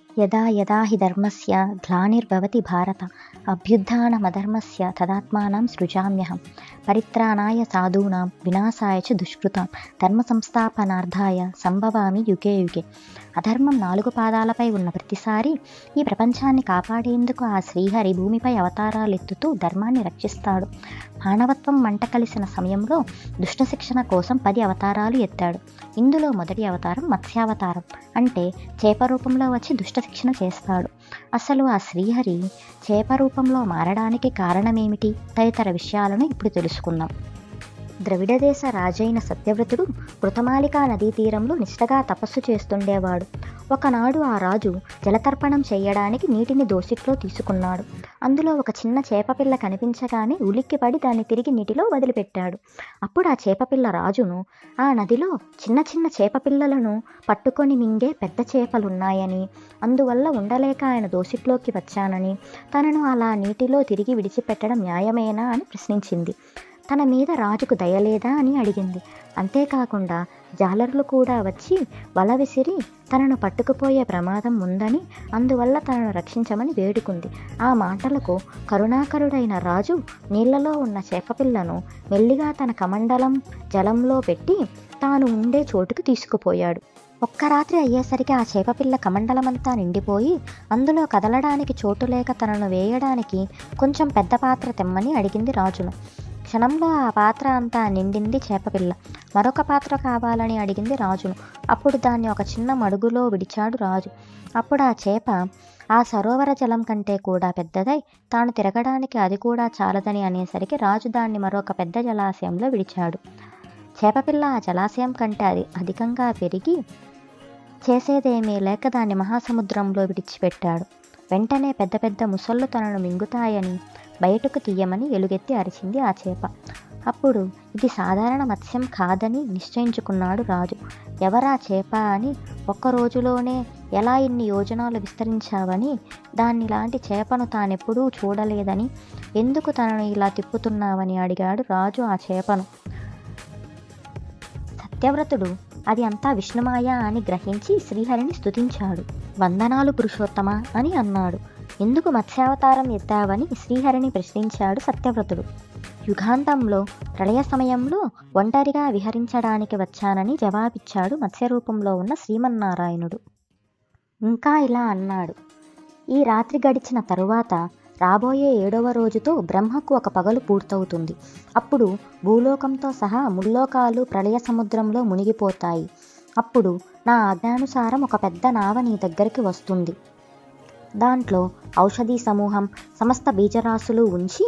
యదా యదా హి ధర్మస్య గ్లానిర్భవతి భారత అభ్యుత్థానమధర్మస్య తదాత్మానం సృజామ్యహం పరిత్రాణాయ సాధూనాం వినాశాయ చ దుష్కృతాం ధర్మ సంస్థాపనార్థాయ సంభవామి యుగే యుగే. అధర్మం 4 పాదాలపై ఉన్న ప్రతిసారి ఈ ప్రపంచాన్ని కాపాడేందుకు ఆ శ్రీహరి భూమిపై అవతారాలెత్తుతూ ధర్మాన్ని రక్షిస్తాడు. మానవత్వం మంట కలిసిన సమయంలో దుష్ట శిక్షణ కోసం 10 అవతారాలు ఎత్తాడు. ఇందులో మొదటి అవతారం మత్స్యావతారం, అంటే చేప రూపంలో వచ్చి దుష్ట శిక్షణ చేస్తాడు. అసలు ఆ శ్రీహరి చేప రూపంలో మారడానికి కారణమేమిటి తదితర విషయాలను ఇప్పుడు తెలుసుకుందాం. ద్రవిడ దేశ రాజైన సత్యవ్రతుడు కృతమాలికా నదీ తీరంలో నిష్టగా తపస్సు చేస్తుండేవాడు. ఒకనాడు ఆ రాజు జలతర్పణం చేయడానికి నీటిని దోసిట్లో తీసుకున్నాడు. అందులో ఒక చిన్న చేపపిల్ల కనిపించగానే ఉలిక్కిపడి దాన్ని తిరిగి నీటిలో వదిలిపెట్టాడు. అప్పుడు ఆ చేపపిల్ల రాజును ఆ నదిలో చిన్న చిన్న చేపపిల్లలను పట్టుకొని మింగే పెద్ద చేపలున్నాయని, అందువల్ల ఉండలేక ఆయన దోసిట్లోకి వచ్చానని, తనను అలా నీటిలో తిరిగి విడిచిపెట్టడం న్యాయమేనా అని ప్రశ్నించింది. తన మీద రాజుకు దయలేదా అని అడిగింది. అంతేకాకుండా జాలరులు కూడా వచ్చి వల విసిరి తనను పట్టుకుపోయే ప్రమాదం ఉందని, అందువల్ల తనను రక్షించమని వేడుకుంది. ఆ మాటలకు కరుణాకరుడైన రాజు నీళ్లలో ఉన్న చేపపిల్లను మెల్లిగా తన కమండలం జలంలో పెట్టి తాను ఉండే చోటుకు తీసుకుపోయాడు. ఒక్క రాత్రి అయ్యేసరికి ఆ చేపపిల్ల కమండలమంతా నిండిపోయి అందులో కదలడానికి చోటు లేక తనను వేయడానికి కొంచెం పెద్ద పాత్ర తెమ్మని అడిగింది రాజును. క్షణంలో ఆ పాత్ర అంతా నిండింది చేపపిల్ల. మరొక పాత్ర కావాలని అడిగింది రాజును. అప్పుడు దాన్ని ఒక చిన్న మడుగులో విడిచాడు రాజు. అప్పుడు ఆ చేప ఆ సరోవర జలం కంటే కూడా పెద్దదై తాను తిరగడానికి అది కూడా చాలదని అనేసరికి రాజు దాన్ని మరొక పెద్ద జలాశయంలో విడిచాడు. చేపపిల్ల ఆ జలాశయం కంటే అది అధికంగా పెరిగి చేసేదేమీ లేక దాన్ని మహాసముద్రంలో విడిచిపెట్టాడు. వెంటనే పెద్ద పెద్ద ముసళ్ళు తనను మింగుతాయని బయటకు తీయమని ఎలుగెత్తి అరిచింది ఆ చేప. అప్పుడు ఇది సాధారణ మత్స్యం కాదని నిశ్చయించుకున్నాడు రాజు. ఎవరా చేప అని, ఒక్క రోజులోనే ఎలా ఇన్ని యోజనాలు విస్తరించావని, దానిలాంటి చేపను తానెప్పుడూ చూడలేదని, ఎందుకు తనను ఇలా తిప్పుతున్నావని అడిగాడు రాజు ఆ చేపను. సత్యవ్రతుడు అది అంతా విష్ణుమాయ అని గ్రహించి శ్రీహరిని స్తుతించాడు. వందనాలు పురుషోత్తమ అని అన్నాడు. ఎందుకు మత్స్యావతారం ఎత్తావని శ్రీహరిని ప్రశ్నించాడు సత్యవ్రతుడు. యుగాంతంలో ప్రళయ సమయంలో ఒంటరిగా విహరించడానికి వచ్చానని జవాబిచ్చాడు మత్స్యరూపంలో ఉన్న శ్రీమన్నారాయణుడు. ఇంకా ఇలా అన్నాడు. ఈ రాత్రి గడిచిన తరువాత రాబోయే 7వ రోజుతో బ్రహ్మకు ఒక పగలు పూర్తవుతుంది. అప్పుడు భూలోకంతో సహా ముల్లోకాలు ప్రళయ సముద్రంలో మునిగిపోతాయి. అప్పుడు నా ఆజ్ఞానుసారం ఒక పెద్ద నావ నీ దగ్గరికి వస్తుంది. దాంట్లో ఔషధీ సమూహం, సమస్త బీజరాశులు ఉంచి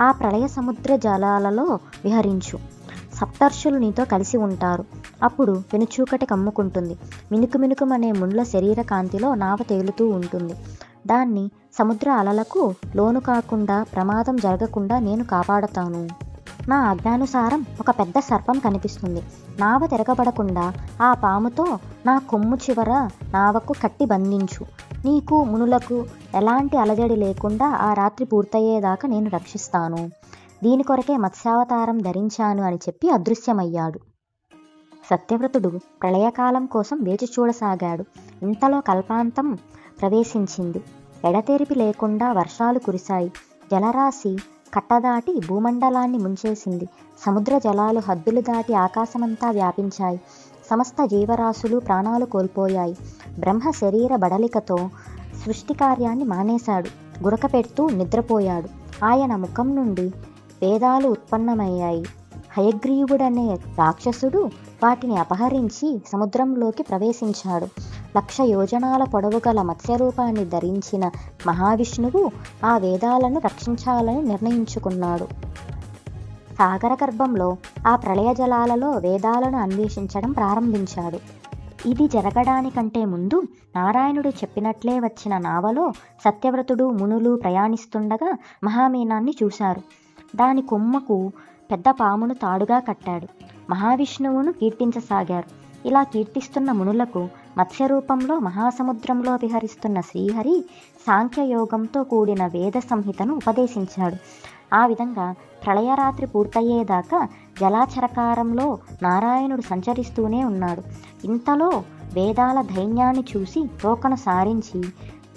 ఆ ప్రళయ సముద్ర జలాలలో విహరించు. సప్తర్షులు నీతో కలిసి ఉంటారు. అప్పుడు వెనుచూకటి కమ్ముకుంటుంది. మినుకుమినుకుమనే ముళ్ళ శరీర కాంతిలో నావ తేలుతూ ఉంటుంది. దాన్ని సముద్ర అలలకు లోను కాకుండా, ప్రమాదం జరగకుండా నేను కాపాడతాను. నా ఆజ్ఞానుసారం ఒక పెద్ద సర్పం కనిపిస్తుంది. నావ తిరగబడకుండా ఆ పాముతో నా కొమ్ము చివర నావకు కట్టి బంధించు. నీకు మునులకు ఎలాంటి అలజడి లేకుండా ఆ రాత్రి పూర్తయ్యేదాకా నేను రక్షిస్తాను. దీని కొరకే మత్స్యావతారం ధరించాను అని చెప్పి అదృశ్యమయ్యాడు. సత్యవ్రతుడు ప్రళయకాలం కోసం వేచి చూడసాగాడు. ఇంతలో కల్పాంతం ప్రవేశించింది. ఎడతెరిపి లేకుండా వర్షాలు కురిశాయి. జలరాశి కట్టదాటి భూమండలాన్ని ముంచేసింది. సముద్ర జలాలు హద్దులు దాటి ఆకాశమంతా వ్యాపించాయి. సమస్త జీవరాశులు ప్రాణాలు కోల్పోయాయి. బ్రహ్మ శరీర బడలికతో సృష్టి కార్యాన్ని మానేశాడు. గురక పెడుతూ నిద్రపోయాడు. ఆయన ముఖం నుండి వేదాలు ఉత్పన్నమయ్యాయి. హయగ్రీవుడనే రాక్షసుడు వాటిని అపహరించి సముద్రంలోకి ప్రవేశించాడు. 1,00,000 యోజనాల పొడవు గల మత్స్యరూపాన్ని ధరించిన మహావిష్ణువు ఆ వేదాలను రక్షించాలని నిర్ణయించుకున్నాడు. సాగర గర్భంలో ఆ ప్రళయ జలాలలో వేదాలను అన్వేషించడం ప్రారంభించాడు. ఇది జరగడానికంటే ముందు నారాయణుడు చెప్పినట్లే వచ్చిన నావలో సత్యవ్రతుడు, మునులు ప్రయాణిస్తుండగా మహామీనాన్ని చూశారు. దాని కొమ్మకు పెద్ద పామును తాడుగా కట్టాడు. మహావిష్ణువును కీర్తించసాగారు. ఇలా కీర్తిస్తున్న మునులకు మత్స్యరూపంలో మహాసముద్రంలో విహరిస్తున్న శ్రీహరి సాంఖ్యయోగంతో కూడిన వేద సంహితను ఉపదేశించాడు. ఆ విధంగా ప్రళయరాత్రి పూర్తయ్యేదాకా జలాచరకారంలో నారాయణుడు సంచరిస్తూనే ఉన్నాడు. ఇంతలో వేదాల దైన్యాన్ని చూసి తోకను సారించి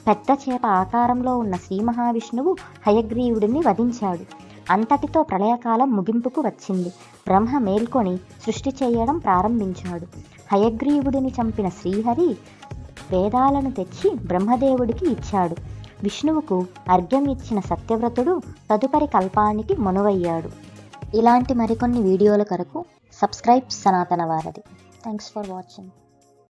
పెద్ద చేప ఆకారంలో ఉన్న శ్రీ మహావిష్ణువు హయగ్రీవుడిని వధించాడు. అంతటితో ప్రళయకాలం ముగింపుకు వచ్చింది. బ్రహ్మ మేల్కొని సృష్టి చేయడం ప్రారంభించాడు. హయగ్రీవుడిని చంపిన శ్రీహరి వేదాలను తెచ్చి బ్రహ్మదేవుడికి ఇచ్చాడు. విష్ణువుకు అర్ఘ్యం ఇచ్చిన సత్యవ్రతుడు తదుపరి కల్పానికి మనువయ్యాడు. ఇలాంటి మరికొన్ని వీడియోల కొరకు సబ్స్క్రైబ్ సనాతన వారధి. Thanks for watching.